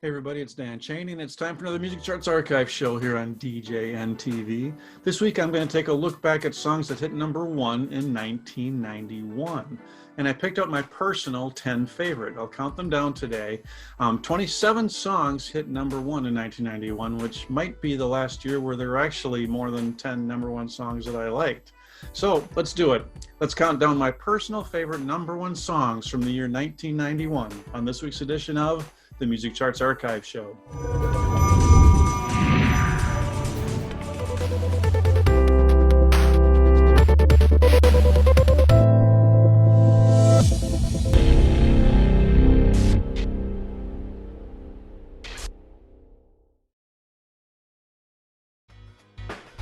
Hey everybody, it's Dan Cheney, and it's time for another Music Charts Archive show here on DJNTV. This week I'm going to take a look back at songs that hit number one in 1991. And I picked out my personal 10 favorite. I'll count them down today. 27 songs hit number one in 1991, which might be the last year where there were actually more than 10 number one songs that I liked. So let's do it. Let's count down my personal favorite number one songs from the year 1991 on this week's edition of the Music Charts Archive Show.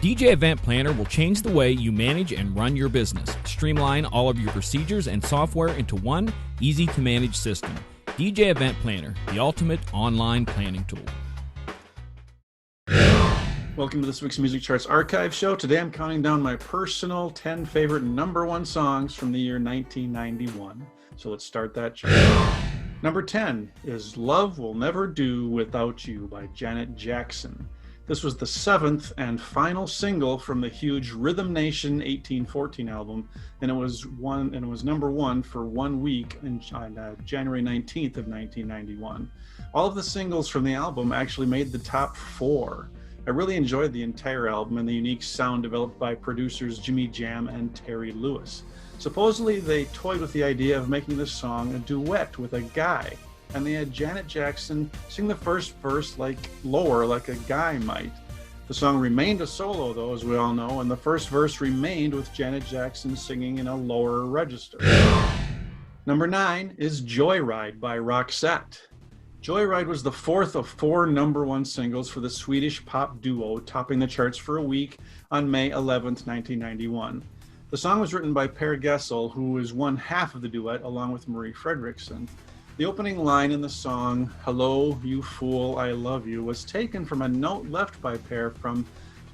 DJ Event Planner will change the way you manage and run your business. Streamline all of your procedures and software into one easy-to-manage system. DJ Event Planner, the ultimate online planning tool. Welcome to this week's Music Charts Archive Show. Today I'm counting down my personal 10 favorite number one songs from the year 1991. So let's start that chart. Number 10 is Love Will Never Do Without You by Janet Jackson. This was the seventh and final single from the huge Rhythm Nation 1814 album, and it was number one for 1 week on January 19th of 1991. All of the singles from the album actually made the top 4. I really enjoyed the entire album and the unique sound developed by producers Jimmy Jam and Terry Lewis. Supposedly they toyed with the idea of making this song a duet with a guy, and they had Janet Jackson sing the first verse lower like a guy might. The song remained a solo though, as we all know, and the first verse remained with Janet Jackson singing in a lower register. Number 9 is Joyride by Roxette. Joyride was the fourth of 4 number one singles for the Swedish pop duo, topping the charts for a week on May 11th, 1991. The song was written by Per Gessle, who is one half of the duet, along with Marie Fredriksson. The opening line in the song, "Hello, you fool, I love you," was taken from a note left by Per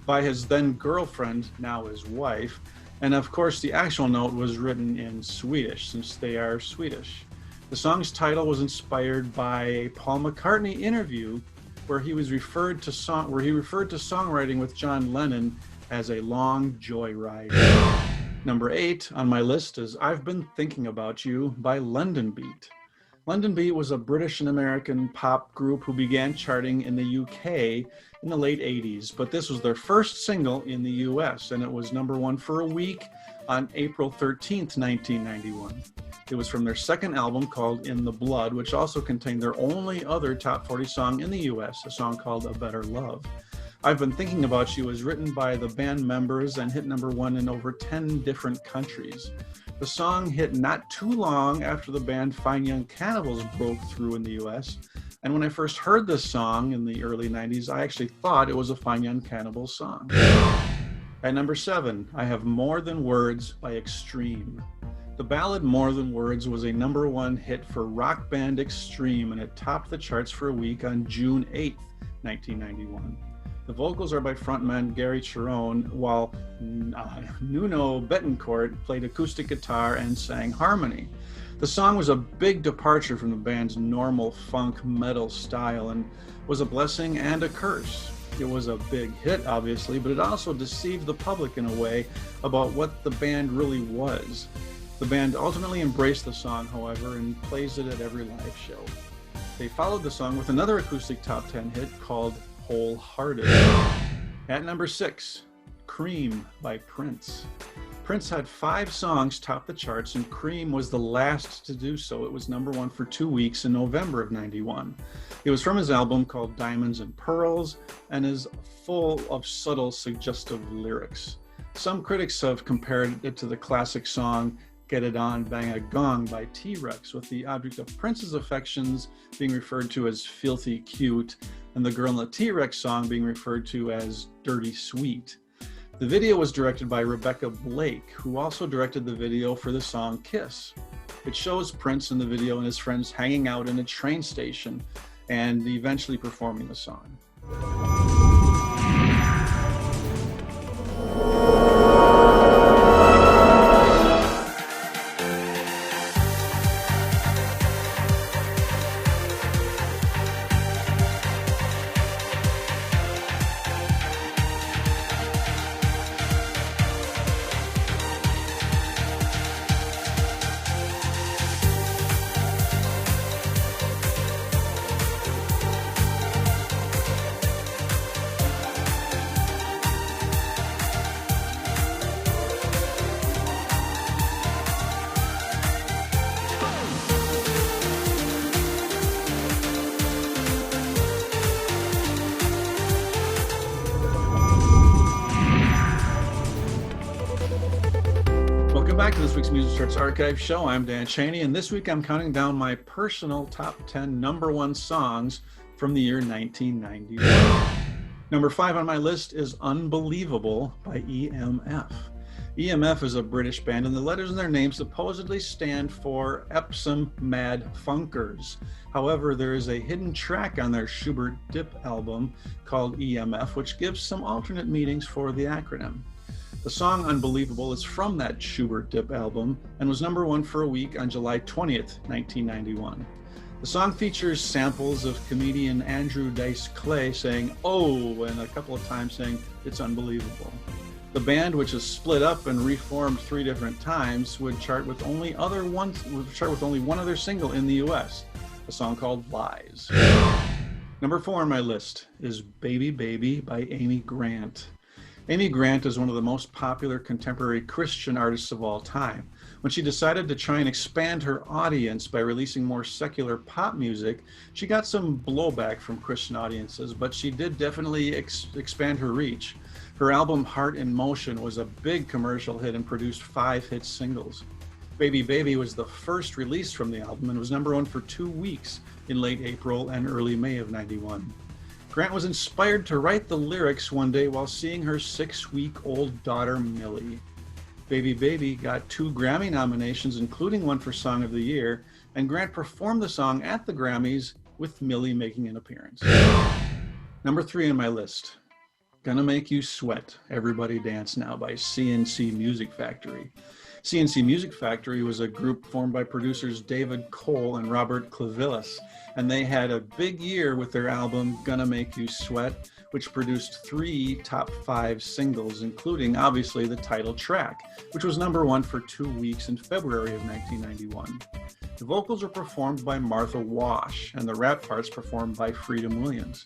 by his then girlfriend, now his wife, and of course the actual note was written in Swedish, since they are Swedish. The song's title was inspired by a Paul McCartney interview where he referred to songwriting with John Lennon as a long joyride. Number 8 on my list is I've Been Thinking About You by London Beat. London Beat was a British and American pop group who began charting in the UK in the late 80s, but this was their first single in the US, and it was number one for a week on April 13th, 1991. It was from their second album called In the Blood, which also contained their only other top 40 song in the US, a song called A Better Love. I've Been Thinking About You was written by the band members and hit number one in over 10 different countries. The song hit not too long after the band Fine Young Cannibals broke through in the US, and when I first heard this song in the early 90s, I actually thought it was a Fine Young Cannibals song. At number 7, I have More Than Words by Extreme. The ballad More Than Words was a number one hit for rock band Extreme, and it topped the charts for a week on June 8th, 1991. The vocals are by frontman Gary Cherone, while Nuno Betancourt played acoustic guitar and sang harmony. The song was a big departure from the band's normal funk metal style and was a blessing and a curse. It was a big hit, obviously, but it also deceived the public in a way about what the band really was. The band ultimately embraced the song, however, and plays it at every live show. They followed the song with another acoustic top 10 hit called Wholehearted. At number 6, Cream by Prince. Prince had 5 songs top the charts, and Cream was the last to do so. It was number one for 2 weeks in November of 91. It was from his album called Diamonds and Pearls and is full of subtle, suggestive lyrics. Some critics have compared it to the classic song Get It On, Bang a Gong by T-Rex, with the object of Prince's affections being referred to as filthy cute, and the girl in the T-Rex song being referred to as dirty sweet. The video was directed by Rebecca Blake, who also directed the video for the song Kiss. It shows Prince in the video and his friends hanging out in a train station and eventually performing the song. to this week's Music Charts Archive Show. I'm Dan Cheney, and this week I'm counting down my personal top 10 number one songs from the year 1991. Number 5 on my list is Unbelievable by EMF. EMF is a British band, and the letters in their name supposedly stand for Epsom Mad Funkers. However, there is a hidden track on their Schubert Dip album called EMF, which gives some alternate meanings for the acronym. The song Unbelievable is from that Schubert Dip album and was number one for a week on July 20th, 1991. The song features samples of comedian Andrew Dice Clay saying, "Oh," and a couple of times saying, "It's unbelievable." The band, which is split up and reformed 3 different times, would chart with only one other single in the US, a song called Lies. Number 4 on my list is Baby Baby by Amy Grant. Amy Grant is one of the most popular contemporary Christian artists of all time. When she decided to try and expand her audience by releasing more secular pop music, she got some blowback from Christian audiences, but she did definitely expand her reach. Her album Heart in Motion was a big commercial hit and produced 5 hit singles. Baby Baby was the first release from the album and was number one for 2 weeks in late April and early May of '91. Grant was inspired to write the lyrics one day while seeing her 6-week-old daughter, Millie. Baby Baby got 2 Grammy nominations, including one for Song of the Year, and Grant performed the song at the Grammys with Millie making an appearance. Number 3 on my list, Gonna Make You Sweat, Everybody Dance Now by CNC Music Factory. CNC Music Factory was a group formed by producers David Cole and Robert Clivillés, and they had a big year with their album Gonna Make You Sweat, which produced 3 top 5 singles, including obviously the title track, which was number one for 2 weeks in February of 1991. The vocals were performed by Martha Wash, and the rap parts performed by Freedom Williams.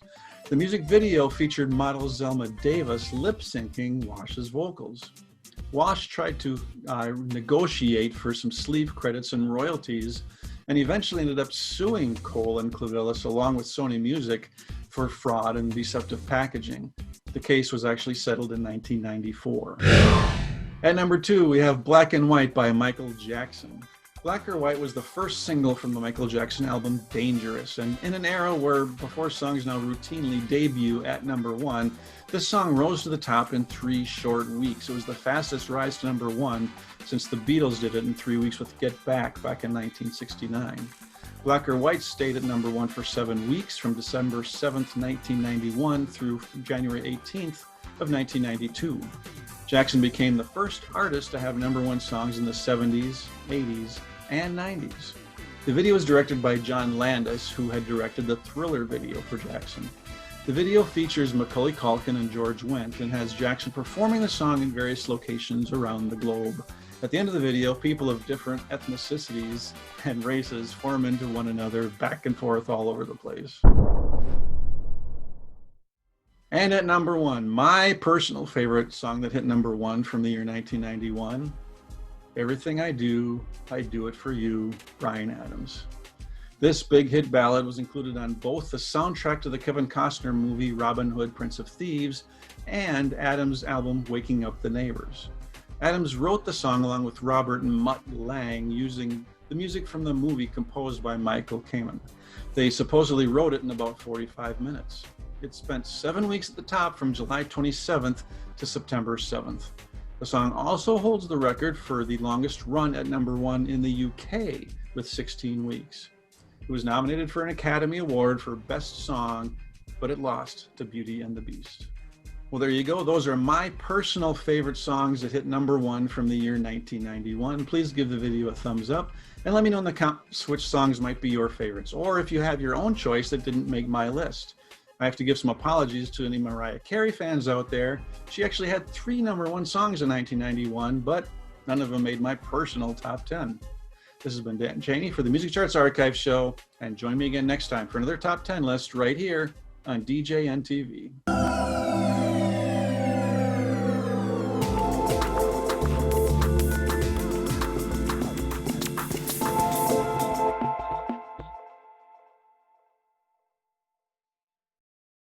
The music video featured model Zelma Davis lip-syncing Wash's vocals. Wash tried to negotiate for some sleeve credits and royalties, and eventually ended up suing Cole and Clivillés along with Sony Music for fraud and deceptive packaging. The case was actually settled in 1994. At number 2, we have Black and White by Michael Jackson. Black or White was the first single from the Michael Jackson album Dangerous, and in an era where before songs now routinely debut at number 1, this song rose to the top in 3 short weeks. It was the fastest rise to number 1 since the Beatles did it in 3 weeks with Get Back in 1969. Black or White stayed at number 1 for 7 weeks from December 7th, 1991 through January 18th of 1992. Jackson became the first artist to have number 1 songs in the 70s, 80s, and 90s. The video was directed by John Landis, who had directed the Thriller video for Jackson. The video features Macaulay Culkin and George Wendt and has Jackson performing the song in various locations around the globe. At the end of the video, people of different ethnicities and races form into one another back and forth all over the place. And at number 1, my personal favorite song that hit number 1 from the year 1991, Everything I Do It For You, Bryan Adams. This big hit ballad was included on both the soundtrack to the Kevin Costner movie Robin Hood, Prince of Thieves and Adams' album Waking Up the Neighbors. Adams wrote the song along with Robert and Mutt Lange using the music from the movie composed by Michael Kamen. They supposedly wrote it in about 45 minutes. It spent 7 weeks at the top from July 27th to September 7th. The song also holds the record for the longest run at number 1 in the UK with 16 weeks. It was nominated for an Academy Award for Best Song, but it lost to Beauty and the Beast. Well, there you go. Those are my personal favorite songs that hit number 1 from the year 1991. Please give the video a thumbs up and let me know in the comments which songs might be your favorites, or if you have your own choice that didn't make my list. I have to give some apologies to any Mariah Carey fans out there. She actually had 3 number 1 songs in 1991, but none of them made my personal top 10. This has been Dan Cheney for the Music Charts Archive Show, and join me again next time for another top 10 list right here on DJNTV.